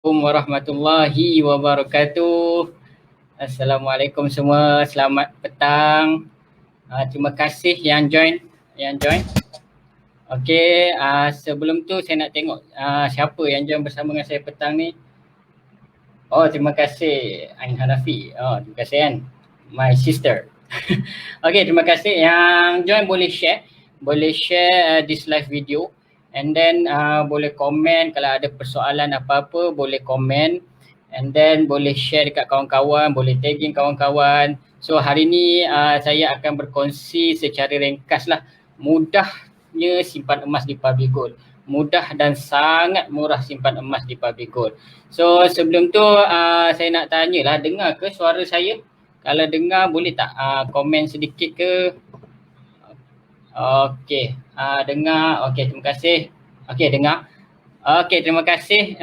Warahmatullahi wabarakatuh. Assalamualaikum semua. Selamat petang. Terima kasih yang join. Okey, sebelum tu saya nak tengok siapa yang join bersama dengan saya petang ni. Oh, terima kasih Ain Hanafi. Oh, terima kasih kan. My sister. Okey, terima kasih yang join boleh share this live video. And then boleh komen kalau ada persoalan apa-apa, boleh komen. And then boleh share dekat kawan-kawan, boleh tagging kawan-kawan. So hari ni saya akan berkongsi secara ringkas lah mudahnya simpan emas di Public Gold. Mudah dan sangat murah simpan emas di Public Gold. So sebelum tu saya nak tanyalah, dengar ke suara saya? Kalau dengar boleh tak komen sedikit ke? Okey, dengar. Okey, terima kasih. Okey, dengar. Okey, terima kasih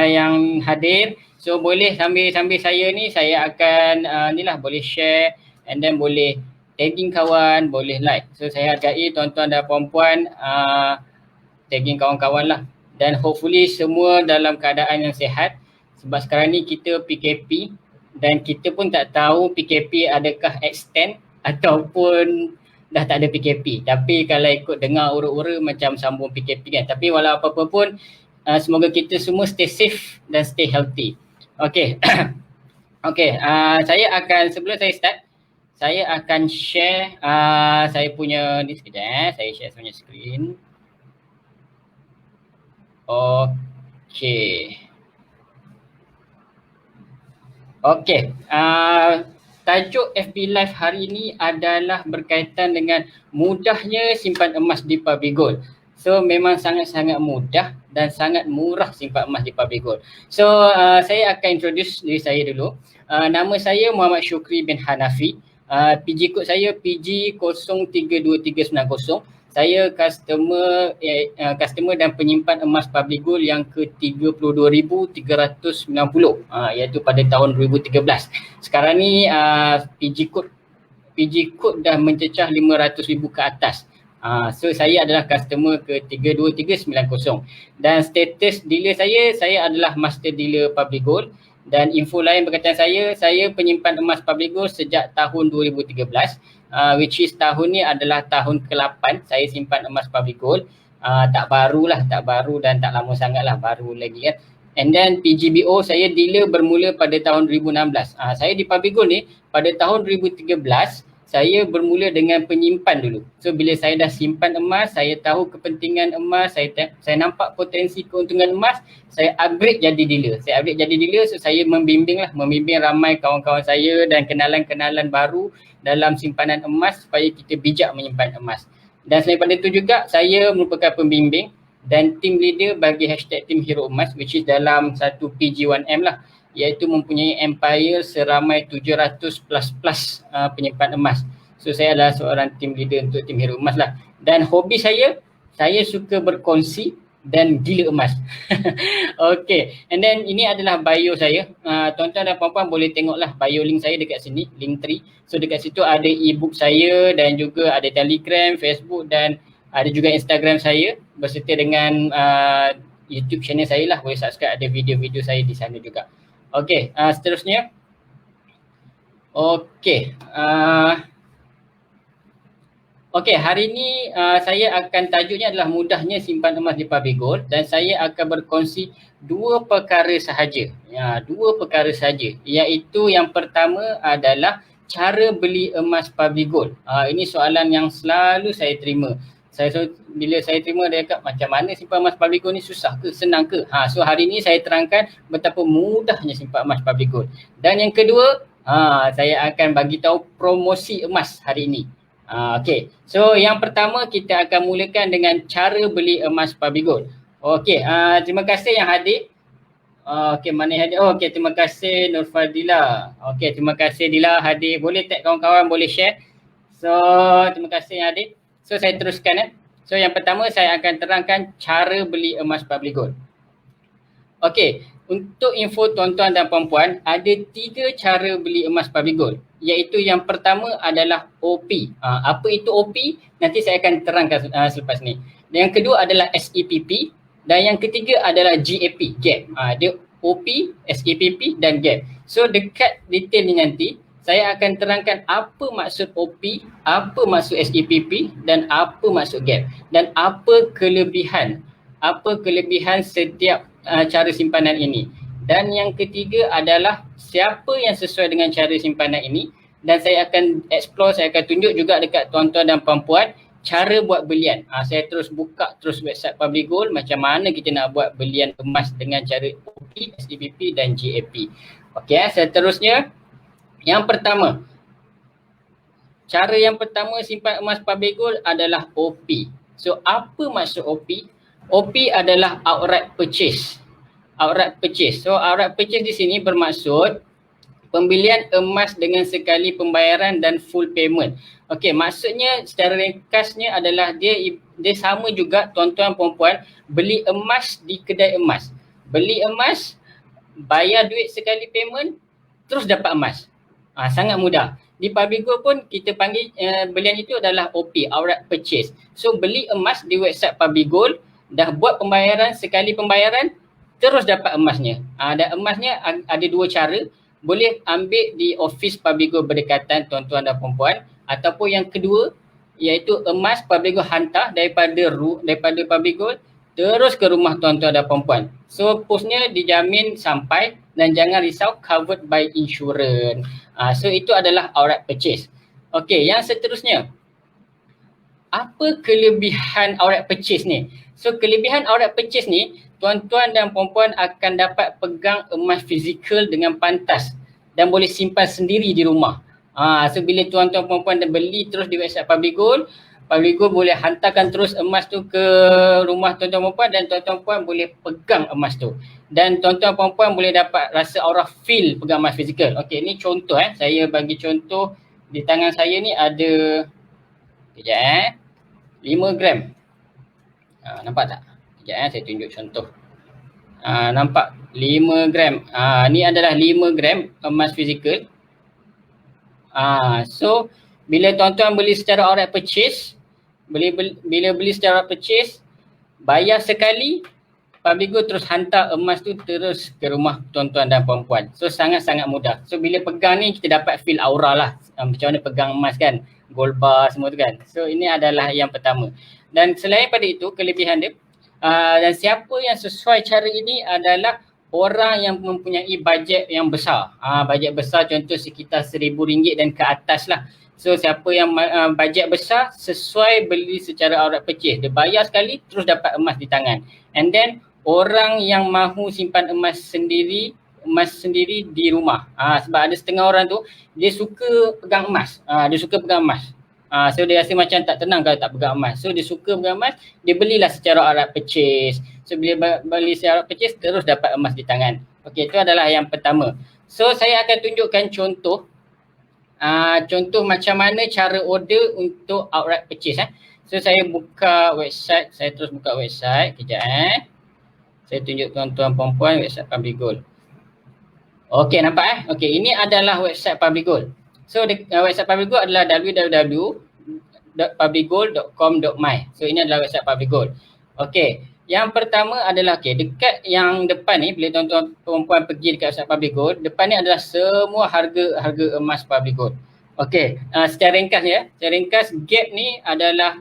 yang hadir. So boleh sambil saya ni, saya akan boleh share and then boleh tagging kawan, boleh like. So saya hargai tuan-tuan dan puan-puan tagging kawan-kawan lah. Dan hopefully semua dalam keadaan yang sihat. Sebab sekarang ni kita PKP dan kita pun tak tahu PKP adakah extend ataupun dah tak ada PKP. Tapi kalau ikut dengar ura-ura macam sambung PKP kan. Tapi walau apa-apa pun semoga kita semua stay safe dan stay healthy. Okey. Okey, saya akan sebelum saya start, saya akan share saya punya ni sekejap saya share punya skrin. Okey. Okey. Tajuk FB Live hari ini adalah berkaitan dengan mudahnya simpan emas di Public Gold. So memang sangat-sangat mudah dan sangat murah simpan emas di Public Gold. So saya akan introduce diri saya dulu. Nama saya Muhammad Syukri bin Hanafi. PG kod saya PG032390. Saya customer dan penyimpan emas Public Gold yang ke-32,390 iaitu pada tahun 2013. Sekarang ni PG kod dah mencecah 500,000 ke atas. So saya adalah customer ke-32390 dan status dealer saya adalah master dealer Public Gold. Dan info lain berkaitan saya penyimpan emas Public Gold sejak tahun 2013, which is tahun ni adalah tahun ke-8 saya simpan emas Public Gold. Tak baru dan tak lama sangat lah, baru lagi kan. And then PGBO saya dealer bermula pada tahun 2016. Saya di Public Gold ni pada tahun 2013 saya bermula dengan penyimpan dulu. So bila saya dah simpan emas, saya tahu kepentingan emas, saya nampak potensi keuntungan emas, saya upgrade jadi dealer. So saya membimbing ramai kawan-kawan saya dan kenalan-kenalan baru dalam simpanan emas supaya kita bijak menyimpan emas. Dan selain pada itu juga saya merupakan pembimbing dan team leader bagi hashtag Team Hero Emas, which is dalam satu PG1M lah, iaitu mempunyai empire seramai 700 plus penyimpan emas. So saya adalah seorang team leader untuk Team Hero Emas lah. Dan hobi saya suka berkongsi dan gila emas. Okay, and then ini adalah bio saya. Tuan-tuan dan puan-puan boleh tengoklah bio link saya dekat sini, Linktree. So dekat situ ada e-book saya dan juga ada Telegram, Facebook dan ada juga Instagram saya berserta dengan YouTube channel saya lah. Boleh subscribe, ada video-video saya di sana juga. Okey, seterusnya. Okey. Okey, hari ini saya akan tajuknya adalah mudahnya simpan emas di Public Gold dan saya akan berkongsi dua perkara sahaja. Dua perkara sahaja, iaitu yang pertama adalah cara beli emas Public Gold. Ini soalan yang selalu saya terima. Bila saya terima dia cakap macam mana simpan emas Public Gold ni, susah ke, senang ke? So hari ni saya terangkan betapa mudahnya simpan emas Public Gold. Dan yang kedua, saya akan bagi tahu promosi emas hari ini. Okey. So yang pertama kita akan mulakan dengan cara beli emas Public Gold. Okey, terima kasih yang hadir. Okey, mana yang hadir? Okey, terima kasih Nurfadila. Okey, terima kasih Dila hadir. Boleh tag kawan-kawan, boleh share. So terima kasih yang hadir. So saya teruskan. So yang pertama saya akan terangkan cara beli emas Public Gold. Okey, untuk info tuan-tuan dan puan-puan, ada 3 cara beli emas Public Gold. Iaitu yang pertama adalah OP. Apa itu OP? Nanti saya akan terangkan selepas ni. Dan yang kedua adalah SEPP dan yang ketiga adalah GAP, gap. OP, SEPP dan GAP. So dekat detail ni nanti saya akan terangkan apa maksud OP, apa maksud SEPP dan apa maksud GAP dan apa kelebihan setiap cara simpanan ini. Dan yang ketiga adalah siapa yang sesuai dengan cara simpanan ini, dan saya akan explore, saya akan tunjuk juga dekat tuan-tuan dan puan-puan cara buat belian. Saya terus buka terus website Public Gold macam mana kita nak buat belian emas dengan cara OP, SEPP dan GAP. Okey, seterusnya yang pertama, cara yang pertama simpan emas Public Gold adalah OP. So apa maksud OP? OP adalah outright purchase. Outright purchase. So outright purchase di sini bermaksud pembelian emas dengan sekali pembayaran dan full payment. Okey, maksudnya secara ringkasnya adalah dia sama juga tuan-tuan puan-puan beli emas di kedai emas. Beli emas, bayar duit sekali payment, terus dapat emas. Sangat mudah. Di Public Gold pun kita panggil belian itu adalah OP, outright purchase. So beli emas di website Public Gold, dah buat pembayaran sekali pembayaran, terus dapat emasnya. Dan emasnya ada dua cara. Boleh ambil di office Public Gold berdekatan tuan-tuan dan puan-puan, ataupun yang kedua iaitu emas Public Gold hantar daripada Public Gold terus ke rumah tuan-tuan dan puan-puan. So postnya dijamin sampai dan jangan risau, covered by insurance. So itu adalah outright purchase. Okey, yang seterusnya, apa kelebihan outright purchase ni? So kelebihan outright purchase ni, tuan-tuan dan puan-puan akan dapat pegang emas fizikal dengan pantas dan boleh simpan sendiri di rumah. So bila tuan-tuan puan-puan dah beli terus di website Public Gold boleh hantarkan terus emas tu ke rumah tuan-tuan puan-puan dan tuan-tuan puan boleh pegang emas tu. Dan tuan-tuan puan-puan boleh dapat rasa aura feel pegang emas fizikal. Okey, ni contoh saya bagi contoh. Di tangan saya ni ada 5 gram. Nampak tak? Sekejap saya tunjuk contoh. Nampak 5 gram. Ni adalah 5 gram emas fizikal. So bila tuan-tuan beli secara outright purchase, bila beli secara purchase, bayar sekali, Public Gold terus hantar emas tu terus ke rumah tuan-tuan dan puan-puan. So sangat-sangat mudah. So bila pegang ni kita dapat feel aura lah. Macam mana pegang emas kan, gold bar semua tu kan. So ini adalah yang pertama. Dan selain pada itu kelebihan dia, dan siapa yang sesuai cara ini adalah orang yang mempunyai bajet yang besar. Bajet besar contoh sekitar RM1,000 dan ke atas lah. So siapa yang bajet besar sesuai beli secara outright purchase. Dia bayar sekali terus dapat emas di tangan. And then orang yang mahu simpan emas sendiri di rumah. Sebab ada setengah orang tu dia suka pegang emas. So dia rasa macam tak tenang kalau tak pegang emas. So dia suka pegang emas, dia belilah secara outright purchase. So bila beli secara outright purchase terus dapat emas di tangan. Okey, itu adalah yang pertama. So saya akan tunjukkan contoh macam mana cara order untuk outright purchase. So saya buka website, saya terus buka website. Kejap saya tunjuk tuan-tuan puan-puan website Public Gold. Okey, nampak Okey, ini adalah website Public Gold. So website Public Gold adalah www.publicgold.com.my. So ini adalah website Public Gold. Okey, yang pertama adalah dekat yang depan ni, bila tuan-tuan perempuan pergi dekat website Public Gold, depan ni adalah semua harga emas Public Gold. Okey, secara ringkas secara ringkas gap ni adalah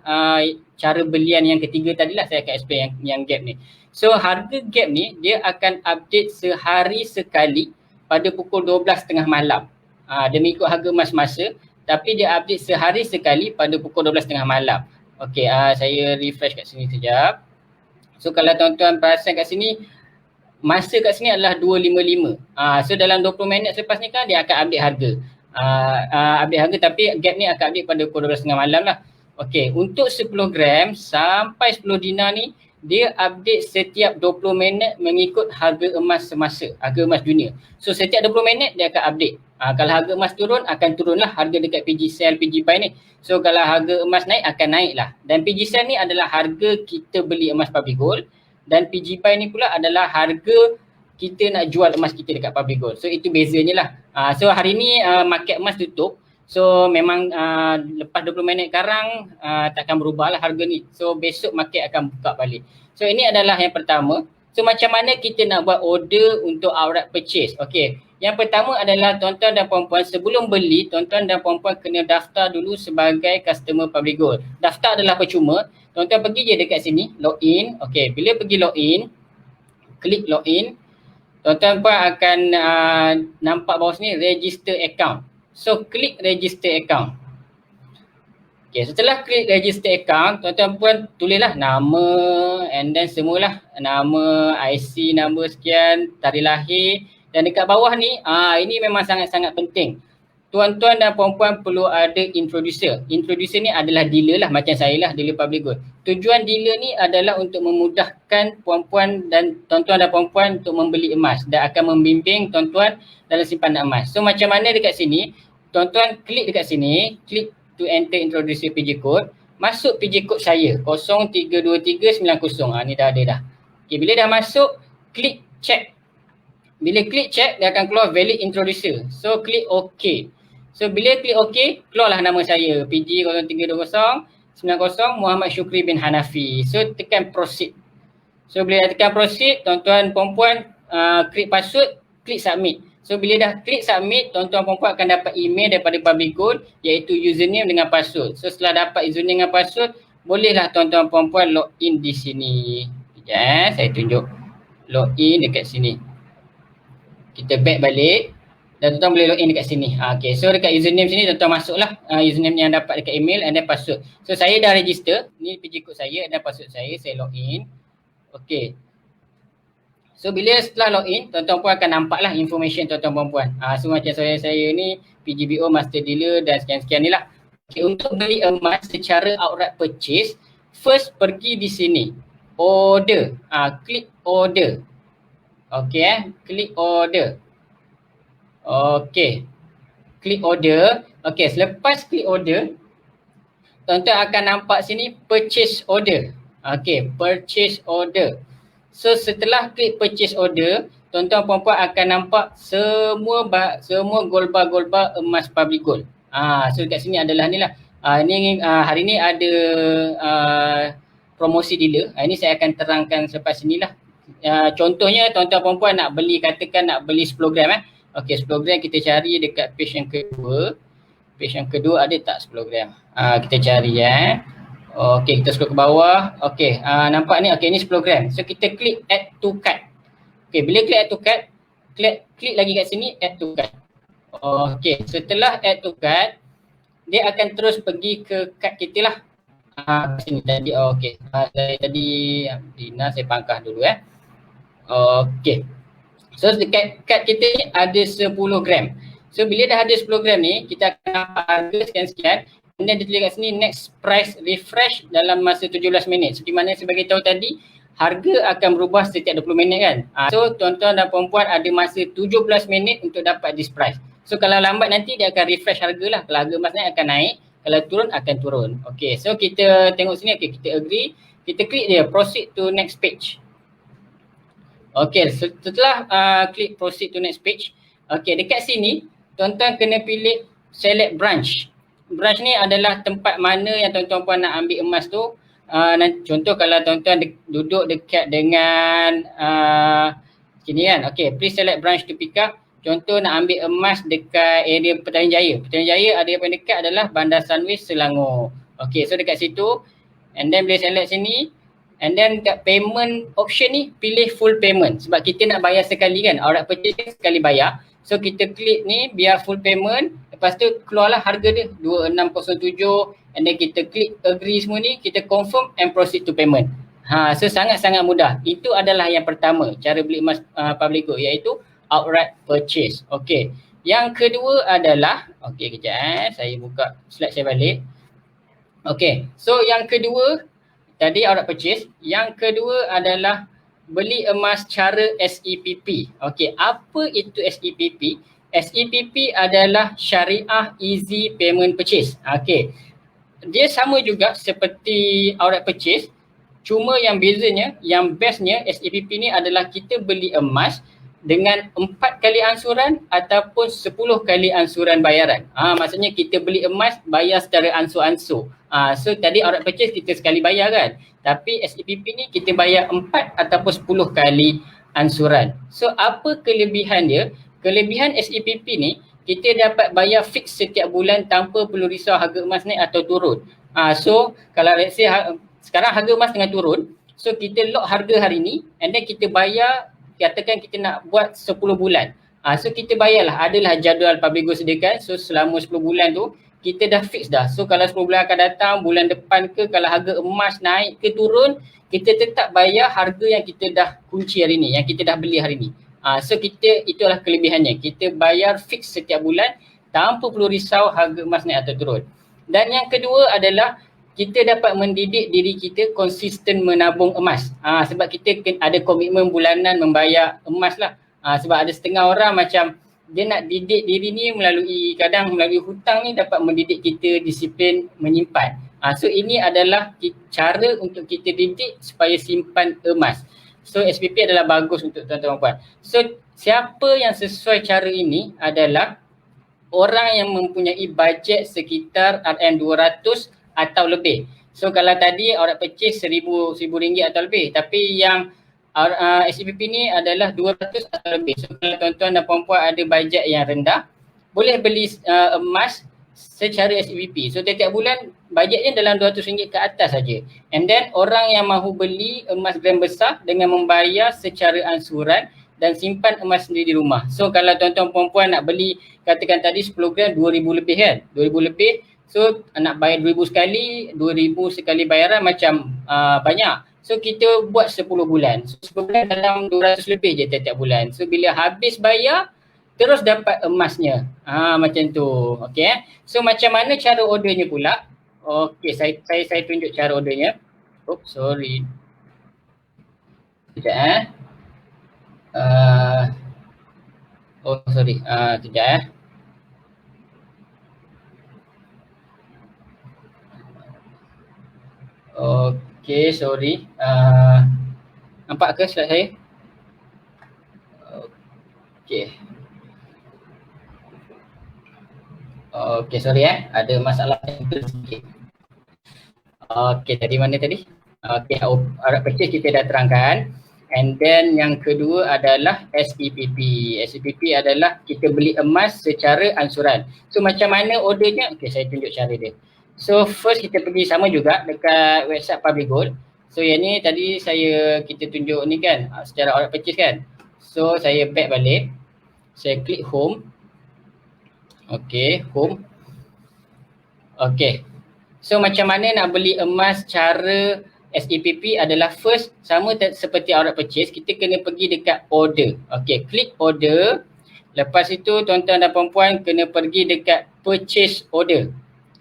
cara belian yang ketiga tadilah, saya akan explain yang gap ni. So harga gap ni dia akan update sehari sekali pada pukul 12.30 malam. Dia mengikut harga emas masa, tapi dia update sehari sekali pada pukul 12.30 malam. Okey, saya refresh kat sini sekejap. So kalau tuan-tuan perasan kat sini, masa kat sini adalah 2.55. So dalam 20 minit selepas ni kan dia akan update harga. Update harga, tapi gap ni akan update pada pukul 12.30 malam lah. Okey, untuk 10 gram sampai 10 dinar ni, dia update setiap 20 minit mengikut harga emas semasa, harga emas dunia. So setiap 20 minit dia akan update. Kalau harga emas turun, akan turunlah harga dekat PG Sell, PG Buy ni. So kalau harga emas naik, akan naik lah. Dan PG Sell ni adalah harga kita beli emas Public Gold, dan PG Buy ni pula adalah harga kita nak jual emas kita dekat Public Gold. So itu bezanya lah. So hari ni market emas tutup. So memang lepas 20 minit takkan berubah lah harga ni. So besok market akan buka balik. So ini adalah yang pertama. So macam mana kita nak buat order untuk outright purchase? Okey. Yang pertama adalah tuan-tuan dan puan-puan, sebelum beli, tuan-tuan dan puan-puan kena daftar dulu sebagai customer Public Gold. Daftar adalah percuma. Tuan-tuan pergi je dekat sini, login. Okey, bila pergi login, klik login, tuan-tuan pun akan nampak bawah sini register account. So klik register account. Okay, setelah klik register account, tuan-tuan pun tulislah nama and then semualah, nama, IC, nombor sekian, tarikh lahir, dan dekat bawah ni, ini memang sangat-sangat penting. Tuan-tuan dan puan-puan perlu ada introducer. Introducer ni adalah dealer lah, macam saya lah, dealer Public Gold. Tujuan dealer ni adalah untuk memudahkan puan-puan dan tuan-tuan dan puan-puan untuk membeli emas dan akan membimbing tuan-tuan dalam simpanan emas. So macam mana dekat sini, tuan-tuan klik dekat sini, klik to enter introducer PJ code, masuk PJ code saya 032390. Ni dah ada dah. Okay, bila dah masuk, klik check. Bila klik check, dia akan keluar valid introducer. So klik OK. So bila klik OK, keluarlah nama saya PJ 032090 Muhammad Syukri bin Hanafi. So tekan proceed. So bila dah tekan proceed, tuan-tuan puan-puan klik password, klik submit. So bila dah klik submit, tuan-tuan puan-puan akan dapat email daripada Public Gold iaitu username dengan password. So setelah dapat username dengan password, bolehlah tuan-tuan puan-puan login di sini. Sekejap, saya tunjuk login dekat sini. Kita back balik dan tuan-tuan boleh login dekat sini. Okay, so dekat username sini tuan-tuan masuklah username yang dapat dekat email and then password. So saya dah register, ni PJ code saya dan password saya login. Okay. So bila setelah login, tuan-tuan pun akan nampaklah information tuan-tuan puan-puan. So macam saya ni PGBO Master Dealer dan sekian-sekian ni lah. Okay, untuk beli emas secara outright purchase, first pergi di sini. Order. Klik order. Okay, klik order. Okay. Klik order. Okay, selepas klik order, tuan-tuan akan nampak sini purchase order. Okay, purchase order. So setelah klik purchase order, tuan-tuan puan-puan akan nampak semua gold bar emas Public Gold. So dekat sini adalah ni lah. Hari ni ada promosi dealer. Ini saya akan terangkan selepas ni lah. Contohnya tuan-tuan puan-puan nak beli, katakan nak beli 10 gram. Okey, 10 gram kita cari dekat page yang kedua. Page yang kedua ada tak 10 gram? Kita cari Okey, kita scroll ke bawah. Okey, nampak ni. Okey, ni 10 gram. So kita klik add to cart. Okey, bila klik add to cart, klik lagi kat sini add to cart. Okey, setelah add to cart, dia akan terus pergi ke cart kita lah. Sini tadi. Okey. Saya tadi Dina saya pangkah dulu Okey. So dekat cart kita ni ada 10 gram. So bila dah ada 10 gram ni, kita akan nampak harga sekian-sekian. Dan dia tulis kat sini next price refresh dalam masa 17 minit. Seperti mana saya bagi tahu tadi, harga akan berubah setiap 20 minit kan. So tuan-tuan dan puan-puan ada masa 17 minit untuk dapat this price. So kalau lambat nanti dia akan refresh harga lah. Kalau harga emas naik akan naik, kalau turun akan turun. Okay, so kita tengok sini. Okay, kita agree. Kita klik dia proceed to next page. Okay, setelah klik proceed to next page. Okay, dekat sini tuan-tuan kena pilih select branch. Branch ni adalah tempat mana yang tuan-tuan puan nak ambil emas tu. Contoh kalau tuan-tuan duduk dekat dengan sini kan. Okay, please select branch to pick up. Contoh nak ambil emas dekat area Petaling Jaya. Petaling Jaya ada yang paling dekat adalah Bandar Sunway Selangor. Okay, so dekat situ. And then boleh select sini. And then kat payment option ni pilih full payment. Sebab kita nak bayar sekali kan. Outright purchase sekali bayar. So kita klik ni biar full payment. Lepas tu keluarlah harga dia 2607 and then kita klik agree semua ni, kita confirm and proceed to payment. So sangat-sangat mudah. Itu adalah yang pertama cara beli emas Public Gold iaitu outright purchase. Okey. Yang kedua adalah kejap saya buka slide saya balik. Okey. So yang kedua tadi outright purchase, yang kedua adalah beli emas cara SEPP. Okey, apa itu SEPP? SEPP adalah Syariah Easy Payment Purchase. Okey. Dia sama juga seperti outright purchase, cuma yang bezanya, yang bestnya SEPP ni adalah kita beli emas dengan 4 kali ansuran ataupun 10 kali ansuran bayaran. Maksudnya kita beli emas bayar secara ansur-ansur. So tadi out purchase kita sekali bayar kan. Tapi SEPP ni kita bayar 4 ataupun 10 kali ansuran. So apa kelebihan dia? Kelebihan SEPP ni kita dapat bayar fix setiap bulan tanpa perlu risau harga emas naik atau turun. So kalau let's say sekarang harga emas tengah turun, so kita lock harga hari ni and then kita bayar, katakan kita nak buat 10 bulan. So kita bayarlah, adalah jadual Publigo sediakan. So selama 10 bulan tu kita dah fix dah. So kalau 10 bulan akan datang, bulan depan ke, kalau harga emas naik ke turun, kita tetap bayar harga yang kita dah kunci hari ni, yang kita dah beli hari ni. So kita, itulah kelebihannya. Kita bayar fix setiap bulan tanpa perlu risau harga emas naik atau turun. Dan yang kedua adalah kita dapat mendidik diri kita konsisten menabung emas. Sebab kita ada komitmen bulanan membayar emas lah. Sebab ada setengah orang macam dia nak didik diri ni kadang melalui hutang ni dapat mendidik kita disiplin menyimpan. So ini adalah cara untuk kita didik supaya simpan emas. So SPP adalah bagus untuk tuan-tuan dan puan. So siapa yang sesuai cara ini adalah orang yang mempunyai bajet sekitar RM200 atau lebih. So kalau tadi orang purchase RM1,000 atau lebih, tapi yang SEPP ni adalah 200 atau lebih. So kalau tuan-tuan dan puan-puan ada bajet yang rendah, boleh beli emas secara SEPP. So tiap-tiap bulan bajetnya dalam RM200 ke atas saja. And then orang yang mahu beli emas gram besar dengan membayar secara ansuran dan simpan emas sendiri di rumah. So kalau tuan-tuan puan-puan nak beli, katakan tadi 10 gram RM2,000 lebih kan, RM2,000 lebih. So nak bayar RM2,000 sekali, RM2,000 sekali bayaran macam banyak. So kita buat 10 bulan. So 10 bulan dalam RM200 lebih je tiap-tiap bulan. So bila habis bayar, terus dapat emasnya. Macam tu. Okay. So macam mana cara ordernya pula? Okay, saya tunjuk cara ordernya. Oops, sorry. Sekejap sorry. Sekejap Okay, sorry. Nampak ke slide saya? Okay. Okay, sorry ada masalah sikit. Okay, tadi mana tadi? Okay, harap purchase kita dah terangkan. And then yang kedua adalah SEPP. SEPP adalah kita beli emas secara ansuran. So macam mana ordernya? Okay, saya tunjuk cara dia. So first kita pergi sama juga dekat website Publigo. So yang ni tadi kita tunjuk ni kan secara order purchase kan. So saya back balik. Saya klik home. Okay, home. Okay. So macam mana nak beli emas cara SEPP adalah first sama seperti order purchase, kita kena pergi dekat order. Okay, klik order. Lepas itu tuan-tuan dan puan-puan kena pergi dekat purchase order.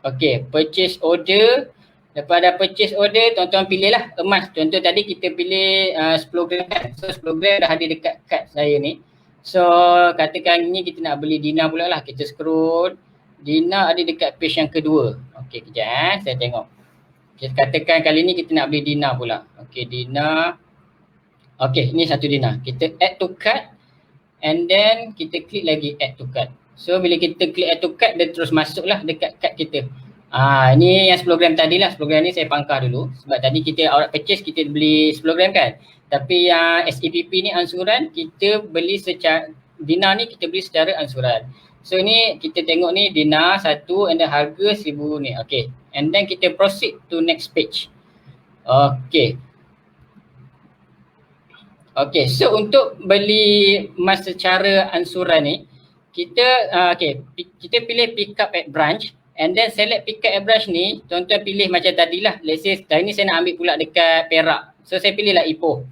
Okay, purchase order. Lepas ada purchase order, tuan-tuan pilihlah emas. Contoh tadi kita pilih 10 gram kan. So 10 gram dah ada dekat kad saya ni. So katakan ni kita nak beli dinar pula lah. Kita scroll. Dinar ada dekat page yang kedua. Okay, kejap saya tengok. Kita katakan kali ni kita nak beli dinar pula. Okay, dinar. Okay, ni satu dinar. Kita add to cart. And then kita klik lagi add to cart. So bila kita klik add to cart, dia terus masuklah dekat kad kita. Ni yang 10 gram tadi lah. 10 gram ni saya pangkar dulu. Sebab tadi kita out purchase kita beli 10 gram kan. Tapi yang SEPP ni ansuran, kita beli secara, dinar ni kita beli secara ansuran. So ni kita tengok ni dinar satu and then harga 1,000 ni. Okay. And then kita proceed to next page. Okay. Okay, so untuk beli emas secara ansuran ni, kita kita pilih pick up at branch and then select pick up at branch ni, tuan-tuan pilih macam tadilah. Let's say hari ni saya nak ambil pula dekat Perak. So saya pilihlah Ipoh.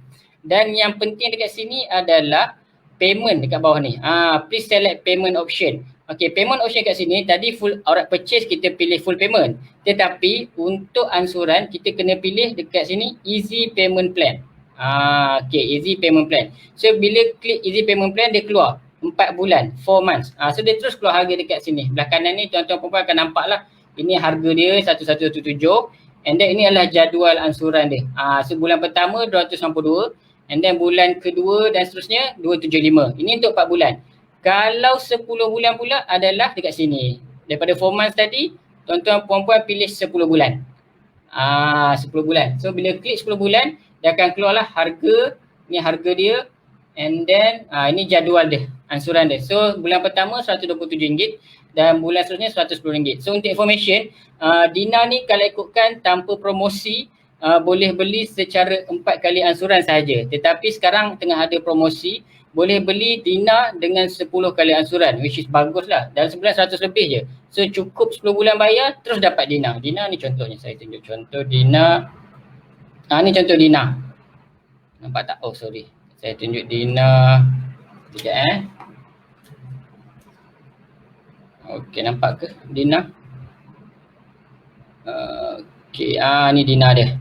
Dan yang penting dekat sini adalah payment dekat bawah ni. Please select payment option. Okay, payment option kat sini tadi full outright purchase kita pilih full payment. Tetapi untuk ansuran kita kena pilih dekat sini easy payment plan. Okay, easy payment plan. So bila klik easy payment plan dia keluar 4 bulan, 4 months. So dia terus keluar harga dekat sini. Belah kanan ni tuan-tuan perempuan akan nampak lah. Ini harga dia 1117 and then ini adalah jadual ansuran dia. So bulan pertama 292, And then bulan kedua dan seterusnya 275. Ini untuk 4 bulan. Kalau 10 bulan pula adalah dekat sini. Daripada 4 months tadi, tuan-tuan puan-puan pilih 10 bulan. 10 bulan. So bila klik 10 bulan, dia akan keluarlah harga. Ni harga dia. And then ini jadual dia, ansuran dia. So bulan pertama RM127 dan bulan seterusnya RM110. So untuk information, Dina ni kalau ikutkan tanpa promosi, boleh beli secara 4 kali ansuran sahaja. Tetapi sekarang tengah ada promosi, boleh beli Dina dengan 10 kali ansuran, which is bagus lah. Dalam sebulan 100 lebih je. So cukup 10 bulan bayar, terus dapat Dina. Dina ni contohnya, saya tunjuk contoh Dina. Ni contoh Dina. Nampak tak? Oh sorry. Saya tunjuk Dina. Sekejap Okey, nampak ke Dina? Okey, ni Dina dia.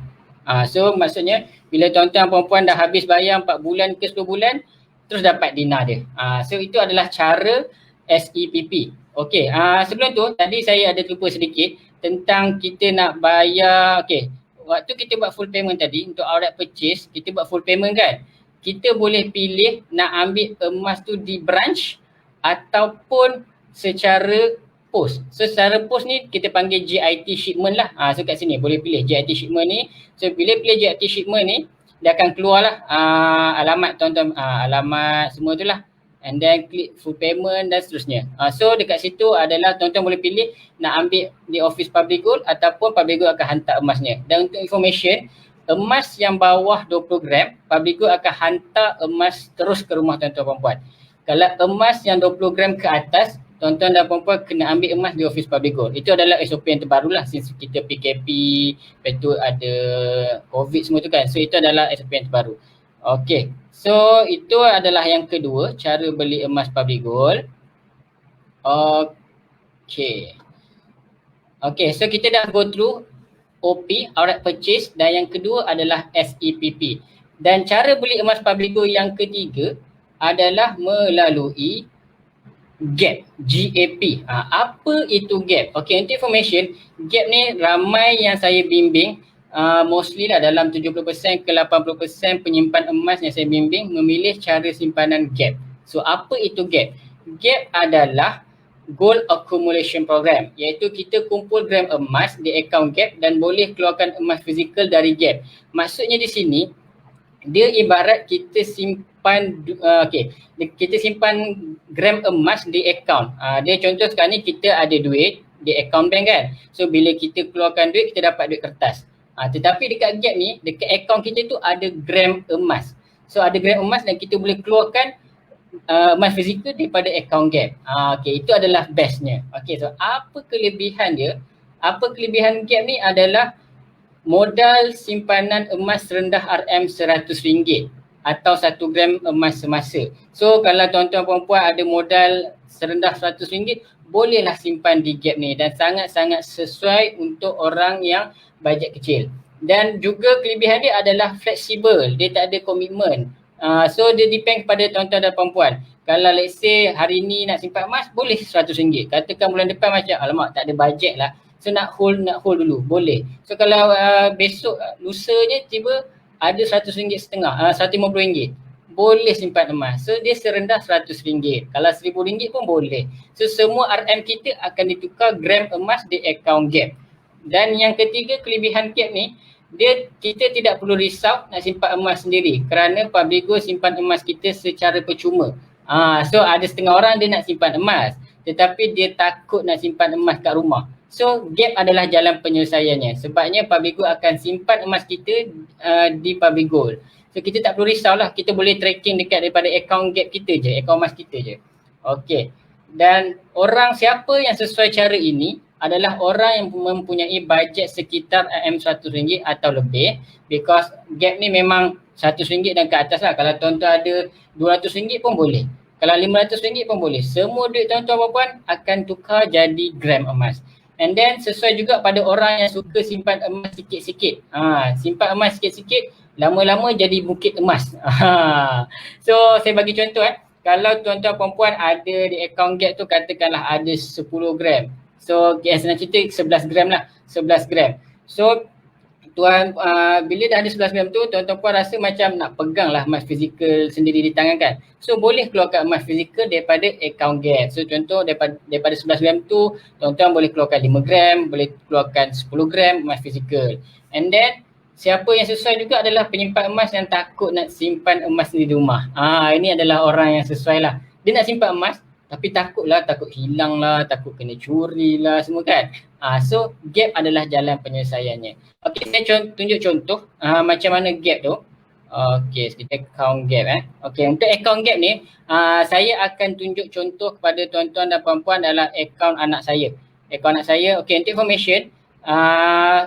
So maksudnya bila tuan-tuan perempuan dah habis bayar 4 bulan ke 10 bulan, terus dapat Dina dia. So itu adalah cara SEPP. Okey, sebelum tu tadi saya ada terlupa sedikit tentang kita nak bayar. Okey, waktu kita buat full payment tadi untuk outright purchase, kita buat full payment kan? Kita boleh pilih nak ambil emas tu di branch ataupun secara post. So secara post ni kita panggil JIT shipment lah. So kat sini boleh pilih JIT shipment ni. So bila pilih JIT shipment ni, dia akan keluar lah alamat tuan-tuan, alamat semua tu lah. And then klik full payment dan seterusnya. So dekat situ adalah tuan-tuan boleh pilih nak ambil di office Public Gold ataupun Public Gold akan hantar emasnya. Dan untuk information, emas yang bawah 20 gram, Public Gold akan hantar emas terus ke rumah tuan-tuan perempuan. Kalau emas yang 20 gram ke atas, tuan-tuan dan perempuan kena ambil emas di office Public Gold. Itu adalah SOP yang terbaru lah since kita PKP, lepas tu ada COVID semua tu kan. So itu adalah SOP yang terbaru. Okay, so itu adalah yang kedua, cara beli emas Public Gold. Okay, so kita dah go through OP, outright purchase, dan yang kedua adalah SEPP. Dan cara beli emas Public Gold yang ketiga adalah melalui GAP, GAP. Apa itu GAP? Okay, untuk information, GAP ni ramai yang saya bimbing, mostly lah dalam 70% ke 80% penyimpan emas yang saya bimbing memilih cara simpanan GAP. So apa itu GAP? GAP adalah Gold Accumulation Program, iaitu kita kumpul gram emas di akaun GAP dan boleh keluarkan emas fizikal dari GAP. Maksudnya di sini, dia ibarat kita simpan, kita simpan gram emas di akaun. Dia contoh sekarang ni kita ada duit di akaun bank kan. So bila kita keluarkan duit, kita dapat duit kertas. Tetapi dekat GAP ni, dekat akaun kita tu ada gram emas. So ada gram emas dan kita boleh keluarkan emas fizikal daripada akaun GAP. Itu adalah bestnya. So apa kelebihan dia? Apa kelebihan GAP ni adalah modal simpanan emas rendah RM100 atau 1 gram emas semasa. So kalau tuan-tuan perempuan ada modal serendah RM100, bolehlah simpan di GAP ni dan sangat-sangat sesuai untuk orang yang bajet kecil. Dan juga kelebihan dia adalah fleksibel, dia tak ada komitmen. So dia depend kepada tuan-tuan dan perempuan. Kalau let's say hari ni nak simpan emas, boleh RM100. Katakan bulan depan macam alamak tak ada bajet lah, so nak hold dulu, boleh. So kalau besok lusanya tiba ada RM100.50, RM150, boleh simpan emas. So dia serendah RM100. Kalau RM1,000 pun boleh. So semua RM kita akan ditukar gram emas di akaun GAP. Dan yang ketiga kelebihan GAP ni, kita tidak perlu risau nak simpan emas sendiri kerana Public Gold simpan emas kita secara percuma. So ada setengah orang dia nak simpan emas tetapi dia takut nak simpan emas kat rumah. So GAP adalah jalan penyelesaiannya. Sebabnya Public Gold akan simpan emas kita di Public Gold. So kita tak perlu risau lah, kita boleh tracking dekat daripada akaun GAP kita je, akaun emas kita je. Okay. Dan orang siapa yang sesuai cara ini adalah orang yang mempunyai bajet sekitar RM100 atau lebih, because GAP ni memang RM100 dan ke atas lah. Kalau tuan-tuan ada RM200 pun boleh, kalau RM500 pun boleh. Semua duit tuan-tuan perempuan akan tukar jadi gram emas. And then sesuai juga pada orang yang suka simpan emas sikit-sikit. Simpan emas sikit-sikit, lama-lama jadi bukit emas. So saya bagi contoh kalau tuan-tuan perempuan ada di akaun GAP tu katakanlah ada 10 gram. So senang cerita 11 gram lah, 11 gram. So bila dah ada 11 gram tu, tuan-tuan puan rasa macam nak pegang lah emas fizikal sendiri di tangan kan. So boleh keluarkan emas fizikal daripada account gap. So contoh daripada 11 gram tu, tuan-tuan boleh keluarkan 5 gram, boleh keluarkan 10 gram emas fizikal. And then siapa yang sesuai juga adalah penyimpan emas yang takut nak simpan emas di rumah. Ini adalah orang yang sesuai lah. Dia nak simpan emas tapi takut hilang lah, takut kena curi lah semua kan. So gap adalah jalan penyelesaiannya. Okey, saya tunjuk contoh macam mana gap tu. Okey, kita account gap Okey, untuk account gap ni saya akan tunjuk contoh kepada tuan-tuan dan puan-puan adalah account anak saya. Account anak saya, okey, untuk information,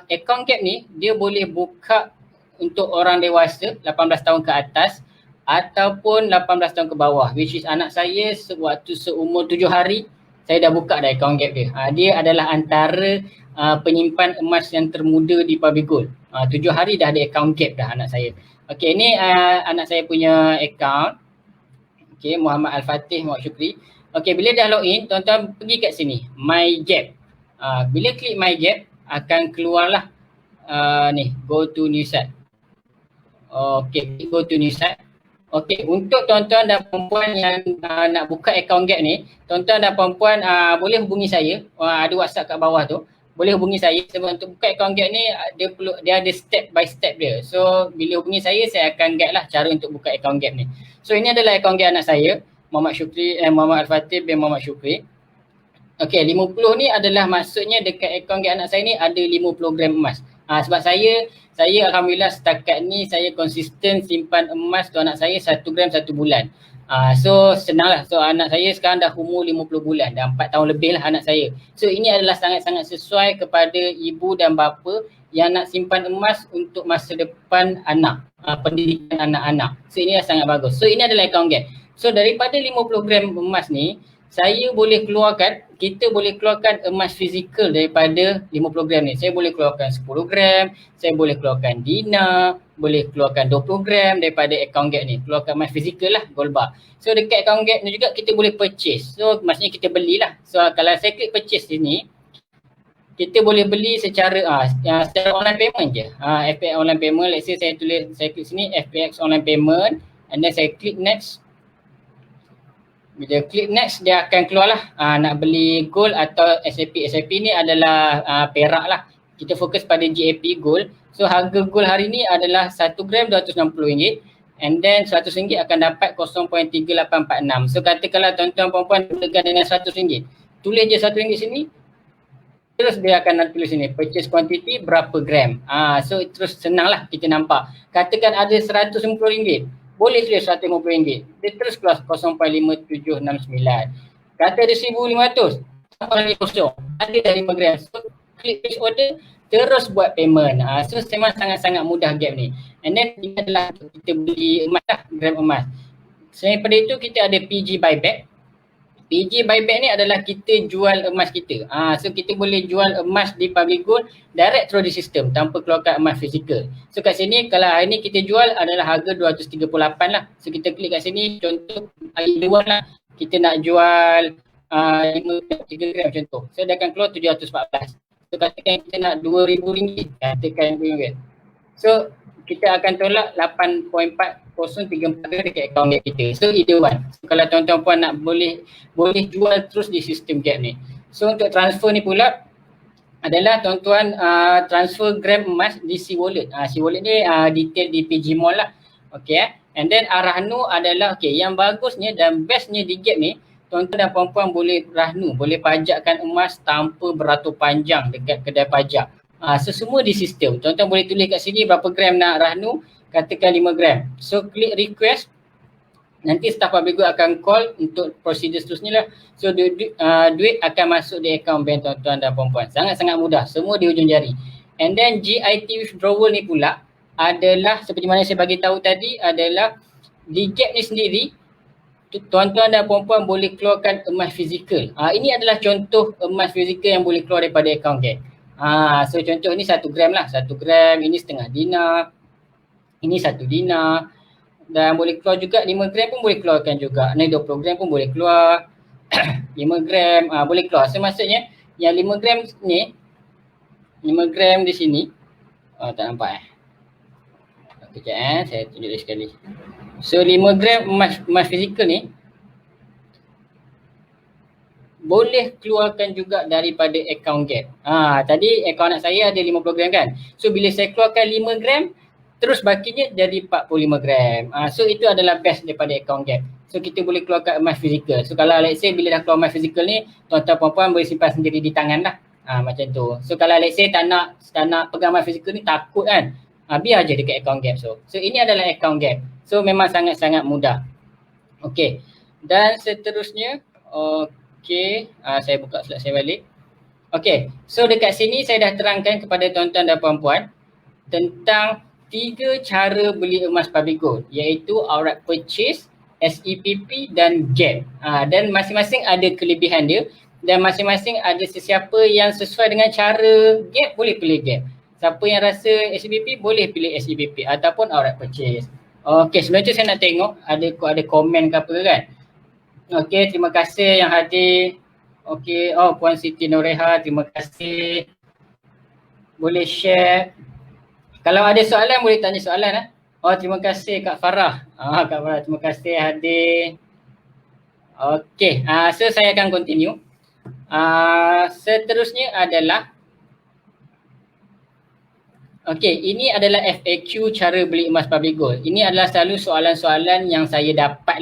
account gap ni dia boleh buka untuk orang dewasa 18 tahun ke atas ataupun 18 tahun ke bawah, which is anak saya waktu seumur 7 hari saya dah buka dah account gap dia. Dia adalah antara penyimpan emas yang termuda di Public Gold. 7 hari dah ada account gap dah anak saya. Okey, ni anak saya punya account. Okey, Muhammad Al-Fatih Muhammad Syukri. Okey, bila dah login, tuan-tuan pergi kat sini, My Gap. Bila klik My Gap, akan keluarlah ni, go to new site. Okey, go to new site. Okey, untuk tuan-tuan dan perempuan yang nak buka account gap ni, tuan-tuan dan perempuan boleh hubungi saya. Ada WhatsApp kat bawah tu. Boleh hubungi saya sebab untuk buka account gap ni dia ada step by step dia. So bila hubungi saya akan guide lah cara untuk buka account gap ni. So ini adalah account gap anak saya, Muhammad Al-Fatih bin Muhammad Syukri. Okey, 50 ni adalah maksudnya dekat account gap anak saya ni ada 50 gram emas. Sebab saya alhamdulillah setakat ni saya konsisten simpan emas tu anak saya 1 gram 1 bulan. So senang lah. So anak saya sekarang dah umur 50 bulan, dah 4 tahun lebih lah anak saya. So ini adalah sangat-sangat sesuai kepada ibu dan bapa yang nak simpan emas untuk masa depan anak, pendidikan anak-anak. So ini dah sangat bagus. So ini adalah account gap. So daripada 50 gram emas ni, kita boleh keluarkan emas fizikal daripada 50 gram ni. Saya boleh keluarkan 10 gram, saya boleh keluarkan dinar, boleh keluarkan 20 gram daripada account gap ni. Keluarkan emas fizikal lah, gold bar. So dekat account gap ni juga kita boleh purchase. So maksudnya kita belilah. So kalau saya klik purchase sini, kita boleh beli secara online payment je. FPX online payment, let's say saya klik sini FPX online payment, and then saya klik next. Bila klik next, dia akan keluar lah nak beli gold atau SAP. SAP ni adalah perak lah. Kita fokus pada GAP gold. So harga gold hari ni adalah 1 gram RM260 and then RM100 akan dapat 0.3846. So katakanlah tuan-tuan perempuan mulakan dengan RM100. Tulis je RM100 sini. Terus dia akan nak tulis sini purchase quantity berapa gram. So terus senang lah kita nampak. Katakan ada RM150. Boleh tulis RM150. Dia terus keluar 0.5769. Kata ada 1,500. Sampai lagi kosong. Ada dah 5 gram. So klik place order, terus buat payment. So memang sangat-sangat mudah gap ni. And then ini adalah kita beli emas lah, gram emas. Selain daripada itu kita ada PG buyback. PG buyback ni adalah kita jual emas kita. So kita boleh jual emas di Public Gold direct through the system tanpa keluarkan emas fizikal. So kat sini kalau hari ni kita jual adalah harga 238 lah. So kita klik kat sini, contoh hari luar lah. Kita nak jual 3 gram contoh. So dia akan keluar 714. So katakan kita nak RM2,000, katakan RM2,000. So kita akan tolak 8.4034 dekat akaun gap kita. So either one. So, kalau tuan-tuan puan nak boleh jual terus di sistem gap ni. So untuk transfer ni pula adalah tuan-tuan transfer gram emas di C-Wallet. C-Wallet ni detail di PG Mall lah. Okay. And then Rahnu adalah yang bagusnya dan bestnya di gap ni, tuan-tuan dan puan-puan boleh Rahnu, boleh pajakkan emas tanpa beratur panjang dekat kedai pajak. So semua di sistem. Tuan-tuan boleh tulis kat sini berapa gram nak Rahnu, katakan 5 gram. So klik request, nanti staff Public Gold akan call untuk prosedur seterusnya lah. So duit akan masuk di akaun bank tuan-tuan dan puan-puan. Sangat-sangat mudah, semua di hujung jari. And then GIT withdrawal ni pula adalah seperti mana saya bagi tahu tadi, adalah di gap ni sendiri tuan-tuan dan puan-puan boleh keluarkan emas fizikal. Ini adalah contoh emas fizikal yang boleh keluar daripada akaun gap. So contoh ni 1 gram lah, 1 gram, ini setengah dinar, ini 1 dinar, dan boleh keluar juga 5 gram pun boleh keluarkan juga, ni 20 gram pun boleh keluar, 5 gram boleh keluar. So maksudnya yang 5 gram ni, 5 gram di sini, Tak nampak Kejap saya tunjuk lagi sekali. So 5 gram emas fizikal ni boleh keluarkan juga daripada account gap. Tadi akaun anak saya ada 50 gram kan. So bila saya keluarkan 5 gram, terus bakinya jadi 45 gram. So itu adalah best daripada account gap. So kita boleh keluarkan emas fizikal. So kalau let's say bila dah keluar emas fizikal ni, tuan-tuan puan-puan boleh simpan sendiri di tangan lah. Macam tu. So kalau let's say tak nak pegang emas fizikal ni, takut kan. Biar je dekat account gap. So ini adalah account gap. So memang sangat-sangat mudah. Okay. Dan seterusnya, saya buka slide saya balik. Okay, so dekat sini saya dah terangkan kepada tuan-tuan dan puan-puan tentang 3 cara beli emas public gold, iaitu outright purchase, SEPP dan gap. Dan masing-masing ada kelebihan dia dan masing-masing ada sesiapa yang sesuai dengan cara gap boleh pilih gap. Siapa yang rasa SEPP boleh pilih SEPP ataupun outright purchase. Okay, sebelum tu saya nak tengok ada komen ke apa kan. Okay, terima kasih yang hadir. Okay, Puan Siti Noreha, terima kasih. Boleh share. Kalau ada soalan boleh tanya soalan. Terima kasih Kak Farah. Kak Farah, terima kasih hadir. Okay, so saya akan continue. Seterusnya adalah ini adalah FAQ cara beli emas public gold. Ini adalah selalu soalan-soalan yang saya dapat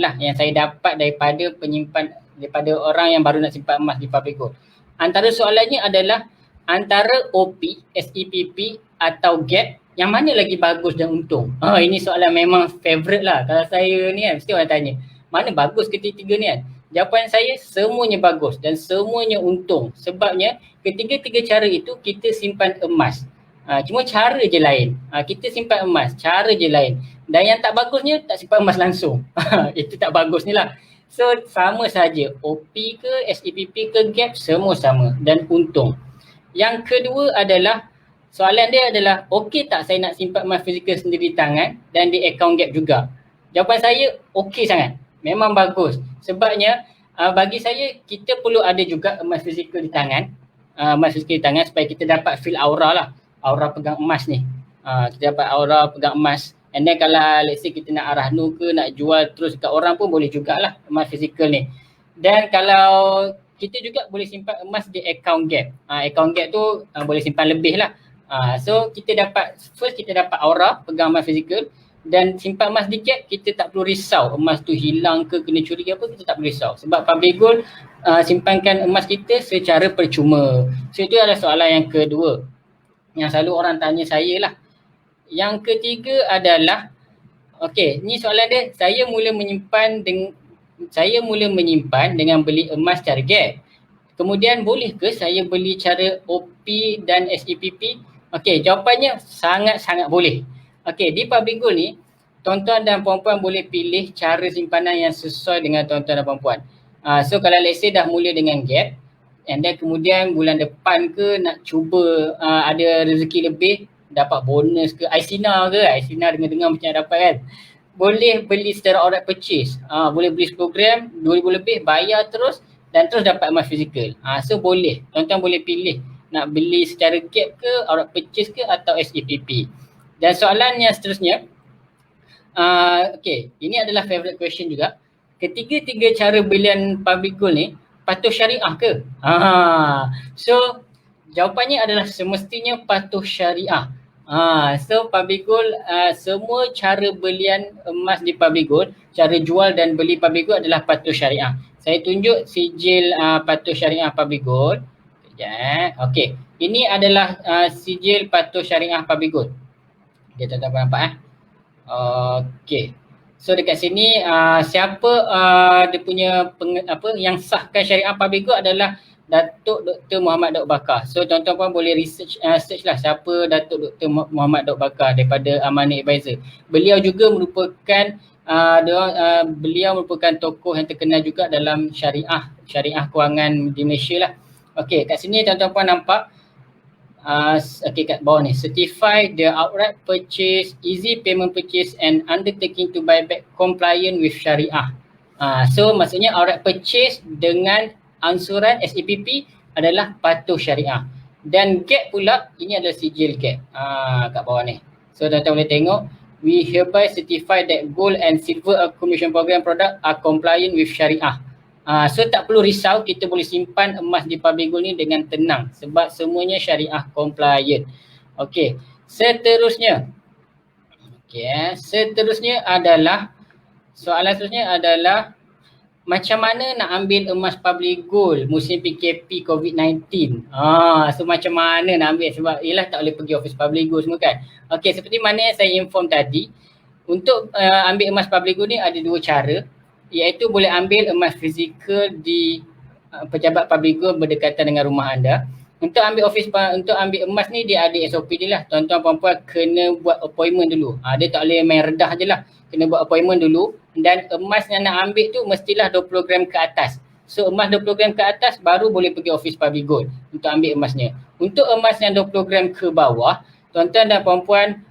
daripada daripada orang yang baru nak simpan emas di public gold. Antara soalannya adalah antara OP, SEPP atau gap, yang mana lagi bagus dan untung? Ini soalan memang favourite lah. Kalau saya ni kan, mesti orang tanya, mana bagus ketiga-tiga ni kan? Jawapan saya, semuanya bagus dan semuanya untung. Sebabnya ketiga-tiga cara itu kita simpan emas. Cuma cara je lain. Kita simpan emas, cara je lain. Dan yang tak bagusnya tak simpan emas langsung. Itu tak bagus ni lah. So sama saja, OP ke, SEPP ke, gap, semua sama dan untung. Yang kedua adalah, soalan dia adalah, okey tak saya nak simpan emas fizikal sendiri di tangan dan di account gap juga? Jawapan saya, okey sangat. Memang bagus. Sebabnya bagi saya, kita perlu ada juga emas fizikal di tangan. Supaya kita dapat feel aura lah. Aura pegang emas ni. Kita dapat aura pegang emas. And then kalau let's say kita nak arah nu ke, nak jual terus dekat orang pun boleh jugalah emas fizikal ni. Dan kalau kita juga boleh simpan emas di account gap. Account gap tu boleh simpan lebih lah. So kita dapat aura pegang emas fizikal, dan simpan emas di gap kita tak perlu risau emas tu hilang ke kena curi ke apa, kita tak perlu risau. Sebab public gold simpankan emas kita secara percuma. So itu adalah soalan yang kedua yang selalu orang tanya saya lah. Yang ketiga adalah, ni soalan dia, saya mula menyimpan dengan beli emas cara gap. Kemudian boleh ke saya beli cara OP dan SEPP? Jawapannya sangat-sangat boleh. Di public gold ni, tuan-tuan dan puan-puan boleh pilih cara simpanan yang sesuai dengan tuan-tuan dan puan-puan. So kalau let's say dah mula dengan gap, and then kemudian bulan depan ke nak cuba ada rezeki lebih, dapat bonus ke, Aisina dengar-dengar macam nak dapat kan, boleh beli secara outright purchase. Boleh beli 10 gram, 2,000 lebih, bayar terus dan terus dapat emas fizikal. So boleh, tuan-tuan boleh pilih nak beli secara gap ke, outright purchase ke atau SEPP. Dan soalan yang seterusnya, ini adalah favourite question juga. Ketiga-tiga cara belian public gold ni patuh syariah ke? So jawapannya adalah semestinya patuh syariah. So public gold, semua cara belian emas di public gold, cara jual dan beli public gold adalah patuh syariah. Saya tunjuk sijil patuh syariah public gold. Sekejap. Ini adalah sijil patuh syariah public gold. Tuan-tuan nampak So dekat sini siapa dia punya yang sahkan syariah public gold adalah Datuk Dr. Muhammad Daud Bakar. So tuan-tuan pun boleh search lah siapa Datuk Dr. Muhammad Daud Bakar daripada Amanah Advisor. Beliau juga merupakan tokoh yang terkenal juga dalam syariah kewangan di Malaysia lah. Kat sini tuan-tuan pun nampak kat bawah ni, certify the outright purchase, easy payment purchase and undertaking to buy back compliant with syariah. So maksudnya outright purchase dengan ansuran SEPP adalah patuh syariah. Dan gap pula, ini adalah sijil gap kat bawah ni. So tuan-tuan boleh tengok, we hereby certify that gold and silver accumulation program product are compliant with syariah. So tak perlu risau, kita boleh simpan emas di public gold ni dengan tenang sebab semuanya syariah compliant. Okey, seterusnya. Seterusnya adalah, soalan seterusnya adalah macam mana nak ambil emas public gold musim PKP COVID-19? So macam mana nak ambil, sebab yelah tak boleh pergi office public gold semua kan. Okey, seperti mana yang saya inform tadi, untuk ambil emas public gold ni ada dua cara, iaitu boleh ambil emas fizikal di pejabat public gold berdekatan dengan rumah anda. Untuk ambil emas ni dia ada SOP dia lah. Tuan-tuan puan-puan kena buat appointment dulu. Dia tak boleh main redah je lah. Kena buat appointment dulu, dan emas yang nak ambil tu mestilah 20 gram ke atas. So emas 20 gram ke atas baru boleh pergi office public gold untuk ambil emasnya. Untuk emas yang 20 gram ke bawah, tuan-tuan dan puan-puan,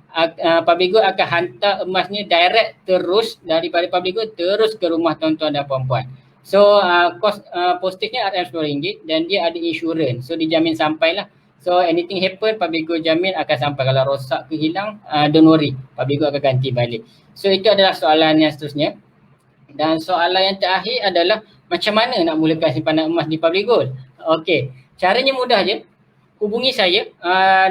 public gold akan hantar emasnya direct terus daripada public gold terus ke rumah tuan-tuan dan puan-puan. So kos postage-nya RM10 dan dia ada insurans. So dijamin sampailah. So anything happen, public gold jamin akan sampai. Kalau rosak ke hilang, don't worry, public gold akan ganti balik. So itu adalah soalan yang seterusnya. Dan soalan yang terakhir adalah macam mana nak mulakan simpanan emas di public gold? Okey, caranya mudah je. Hubungi saya,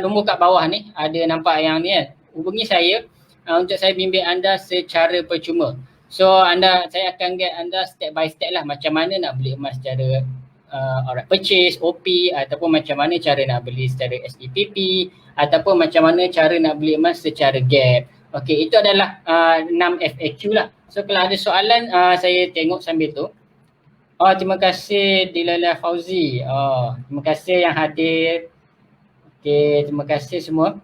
nombor kat bawah ni, ada nampak yang ni kan. Hubungi saya untuk saya bimbing anda secara percuma. So saya akan guide anda step by step lah macam mana nak beli emas secara outright purchase, OP, ataupun macam mana cara nak beli secara SEPP, ataupun macam mana cara nak beli emas secara gap. Okey, itu adalah 6 FAQ lah. So kalau ada soalan, saya tengok sambil tu. Terima kasih Dilala Fauzi. Terima kasih yang hadir. Okey, terima kasih semua.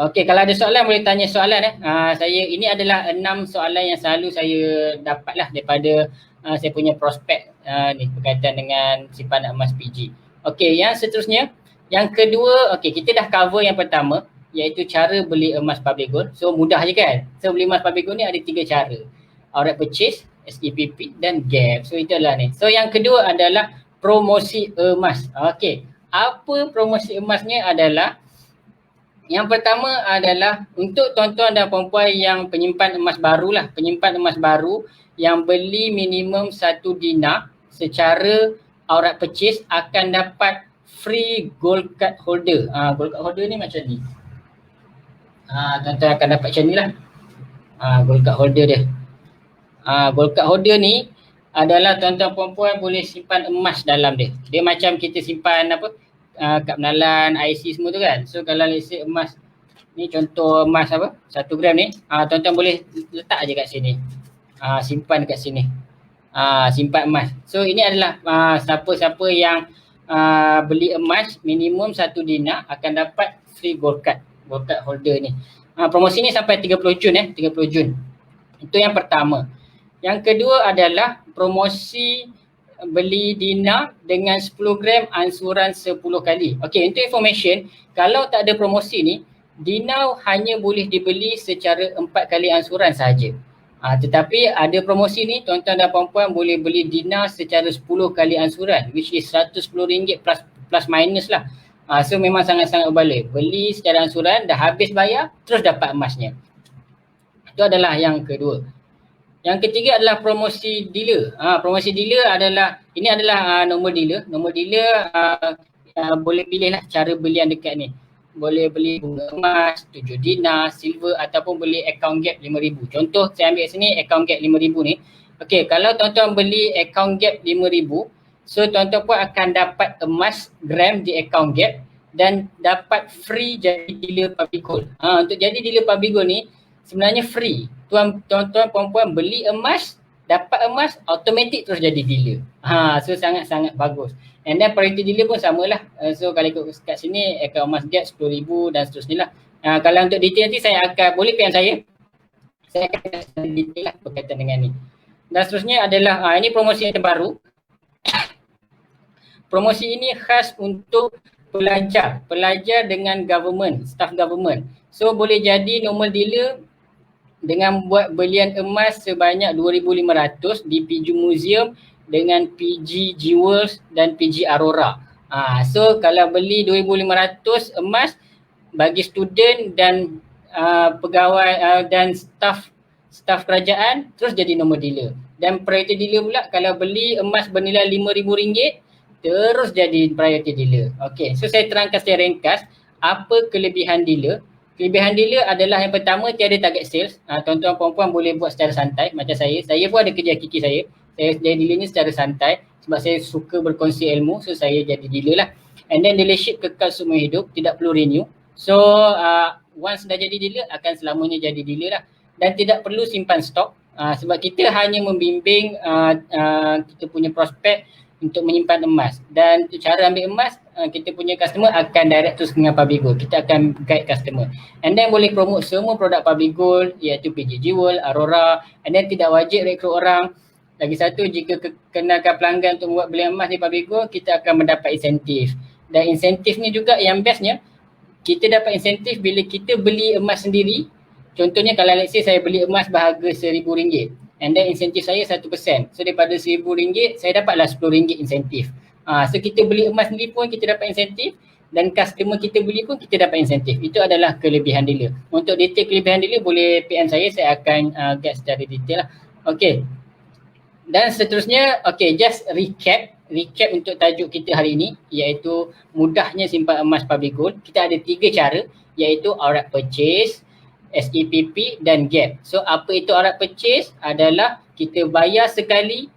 Okey, kalau ada soalan boleh tanya soalan ini adalah 6 soalan yang selalu saya dapat lah daripada saya punya prospek ni berkaitan dengan simpanan emas PG. Okey, yang seterusnya, yang kedua, okey, kita dah cover yang pertama, iaitu cara beli emas public gold. So mudah je kan. So beli emas public gold ni ada 3 cara. Outright purchase, SEPP dan gap. So itulah ni. So yang kedua adalah promosi emas. Okey, apa promosi emasnya adalah, yang pertama adalah untuk tuan-tuan dan puan-puan yang penyimpan emas baru lah. Penyimpan emas baru yang beli minimum 1 dinar secara outright purchase akan dapat free gold card holder. Gold card holder ni macam ni. Tuan-tuan akan dapat macam ni lah. Gold card holder dia. Gold card holder ni adalah tuan-tuan puan-puan boleh simpan emas dalam dia. Dia macam kita simpan kad penalan, IC semua tu kan. So kalau let's say emas ni, contoh emas 1 gram ni, tuan-tuan boleh letak je kat sini. Simpan kat sini. Simpan emas. So ini adalah siapa-siapa yang beli emas minimum 1 dinar akan dapat free gold card holder ni. Promosi ni sampai 30 Jun 30 Jun. Itu yang pertama. Yang kedua adalah promosi beli dinar dengan 10 gram ansuran 10 kali. Okey, untuk information, kalau tak ada promosi ni, dinar hanya boleh dibeli secara 4 kali ansuran sahaja. Tetapi ada promosi ni, tuan-tuan dan puan-puan boleh beli dinar secara 10 kali ansuran, which is RM110 plus minus lah. So memang sangat-sangat boleh. Beli secara ansuran, dah habis bayar, terus dapat emasnya. Itu adalah yang kedua. Yang ketiga adalah promosi dealer. Promosi dealer adalah, ini adalah nombor dealer. Nombor dealer boleh pilih lah cara belian dekat ni. Boleh beli bunga emas, 7 dinar, silver ataupun beli account gap 5,000. Contoh saya ambil sini account gap 5,000 ni. Okey, kalau tuan-tuan beli account gap 5,000, so tuan-tuan pun akan dapat emas gram di account gap dan dapat free jadi dealer public gold. Untuk jadi dealer public gold ni sebenarnya free. Tuan-tuan puan-puan beli emas, dapat emas, automatik terus jadi dealer. So sangat-sangat bagus. And then priority dealer pun samalah. So kalau ikut kat sini account emas gap 10,000 dan seterusnya lah. Kalau untuk detail nanti saya akan, boleh PM saya akan kasih detail lah berkaitan dengan ni. Dan seterusnya adalah, ini promosi yang terbaru. Promosi ini khas untuk pelajar dengan government, staff government. So boleh jadi normal dealer dengan buat belian emas sebanyak 2,500 di PG Museum dengan PG Jewels dan PG Aurora. So kalau beli 2,500 emas bagi student dan pegawai dan staf kerajaan terus jadi nombor dealer. Dan priority dealer pula kalau beli emas bernilai RM5,000 terus jadi priority dealer. Okey, so saya terangkan secara ringkas apa kelebihan dealer. Kelebihan dealer adalah yang pertama tiada target sales. Tuan-tuan puan-puan boleh buat secara santai macam saya. Saya pun ada kerja kiki saya. Saya jadi dealer ni secara santai sebab saya suka berkongsi ilmu, so saya jadi dealer lah. And then dealership kekal seumur hidup, tidak perlu renew. So once dah jadi dealer akan selamanya jadi dealer lah. Dan tidak perlu simpan stok sebab kita hanya membimbing kita punya prospek untuk menyimpan emas. Dan cara ambil emas kita punya customer akan direct terus dengan Public Gold. Kita akan guide customer. And then boleh promote semua produk Public Gold iaitu PGG World, Aurora. And then tidak wajib rekrut orang. Lagi satu, jika kenalkan pelanggan untuk buat beli emas di Public Gold, kita akan mendapat insentif. Dan insentif ni juga yang bestnya, kita dapat insentif bila kita beli emas sendiri. Contohnya kalau let's say saya beli emas berharga RM1,000 and then insentif saya 1%. So daripada RM1,000 saya dapatlah RM10 insentif. So kita beli emas sendiri pun kita dapat insentif dan customer kita beli pun kita dapat insentif. Itu adalah kelebihan dealer. Untuk detail kelebihan dealer boleh PM saya akan guide secara detail lah. Okay. Dan seterusnya, just recap untuk tajuk kita hari ini iaitu mudahnya simpan emas Public Gold. Kita ada 3 cara iaitu outright purchase, SEPP dan gap. So apa itu outright purchase? Adalah kita bayar sekali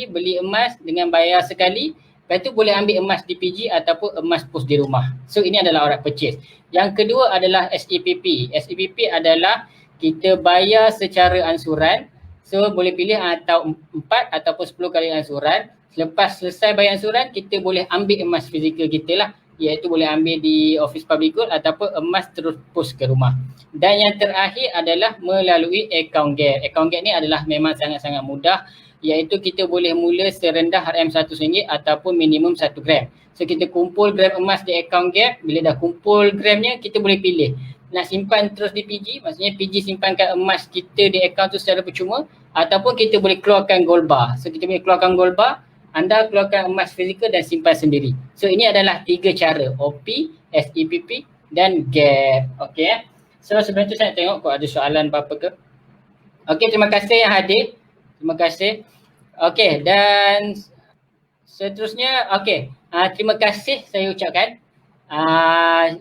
beli emas dengan bayar sekali, lepas tu boleh ambil emas di PG ataupun emas pos di rumah. So ini adalah outright purchase. Yang kedua adalah SEPP. SEPP adalah kita bayar secara ansuran. So boleh pilih atau 4 ataupun 10 kali ansuran. Selepas selesai bayar ansuran, kita boleh ambil emas fizikal kita lah. Iaitu boleh ambil di office Public Gold ataupun emas terus post ke rumah. Dan yang terakhir adalah melalui account gap. Account gap ni adalah memang sangat-sangat mudah. Iaitu kita boleh mula serendah RM100 ataupun minimum 1 gram. So kita kumpul gram emas di account gap. Bila dah kumpul gramnya, kita boleh pilih. Nak simpan terus di PG, maksudnya PG simpankan emas kita di akaun tu secara percuma ataupun kita boleh keluarkan gold bar. So kita boleh keluarkan gold bar, anda keluarkan emas fizikal dan simpan sendiri. So ini adalah 3 cara, OP, SEPP dan gap. Okay. So sebelum tu saya tengok kok ada soalan apa-apa ke. Okay, terima kasih yang hadir. Terima kasih. Okay, dan seterusnya, terima kasih saya ucapkan.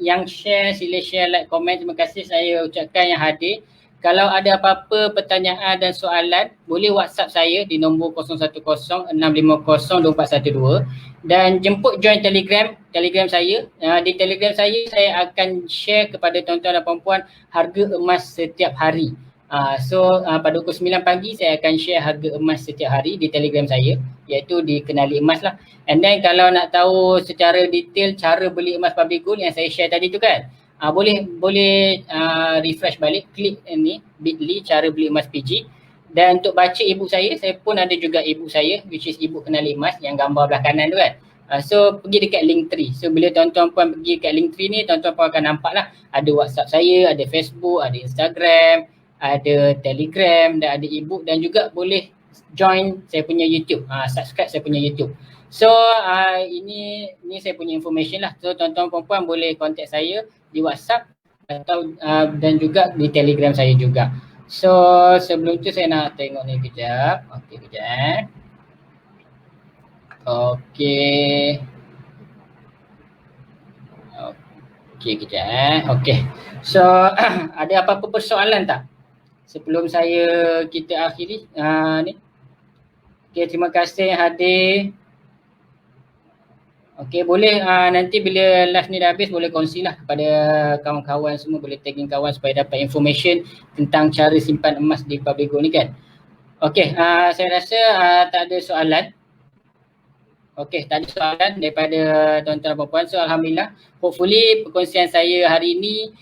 Yang share, sila share, like, komen. Terima kasih saya ucapkan yang hadir. Kalau ada apa-apa pertanyaan dan soalan, boleh WhatsApp saya di nombor 010-650-2412 dan jemput join Telegram saya. Di Telegram saya akan share kepada tuan-tuan dan puan-puan harga emas setiap hari. Pada pukul 9 pagi saya akan share harga emas setiap hari di Telegram saya, iaitu di Kenali Emas lah. And then kalau nak tahu secara detail cara beli emas Public Gold yang saya share tadi tu kan, boleh refresh balik, klik ni bit.ly cara beli emas PG. Dan untuk baca ebook saya pun ada juga ebook saya which is ebook Kenali Emas yang gambar belah kanan tu kan. So pergi dekat Linktree. So bila tuan-tuan puan pergi dekat Linktree ni, tuan-tuan puan akan nampak lah ada WhatsApp saya, ada Facebook, ada Instagram, ada Telegram dan ada ebook dan juga boleh join saya punya YouTube, subscribe saya punya YouTube. So ini saya punya information lah. So tuan-tuan puan-puan boleh contact saya di WhatsApp atau dan juga di Telegram saya juga. So sebelum tu saya nak tengok ni kejap. Okey kejap. Okey kejap. Okey. So ada apa-apa persoalan tak? Sebelum kita akhiri ni. Okey, terima kasih yang hadir. Okey, boleh nanti bila live ni dah habis boleh kongsilah kepada kawan-kawan semua, boleh tagging kawan supaya dapat information tentang cara simpan emas di Public Gold ni kan. Okey, saya rasa tak ada soalan. Okey, tak ada soalan daripada tuan-tuan dan puan-puan. So alhamdulillah, hopefully perkongsian saya hari ini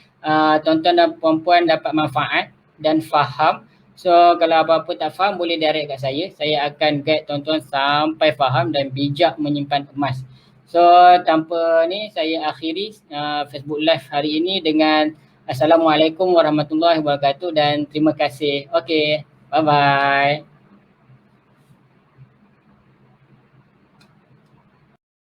tuan-tuan dan puan-puan dapat manfaat dan faham. So kalau apa-apa tak faham boleh direct kat saya. Saya akan guide tuan-tuan sampai faham dan bijak menyimpan emas. So tanpa ni saya akhiri Facebook Live hari ini dengan Assalamualaikum warahmatullahi wabarakatuh dan terima kasih. Okey, bye-bye.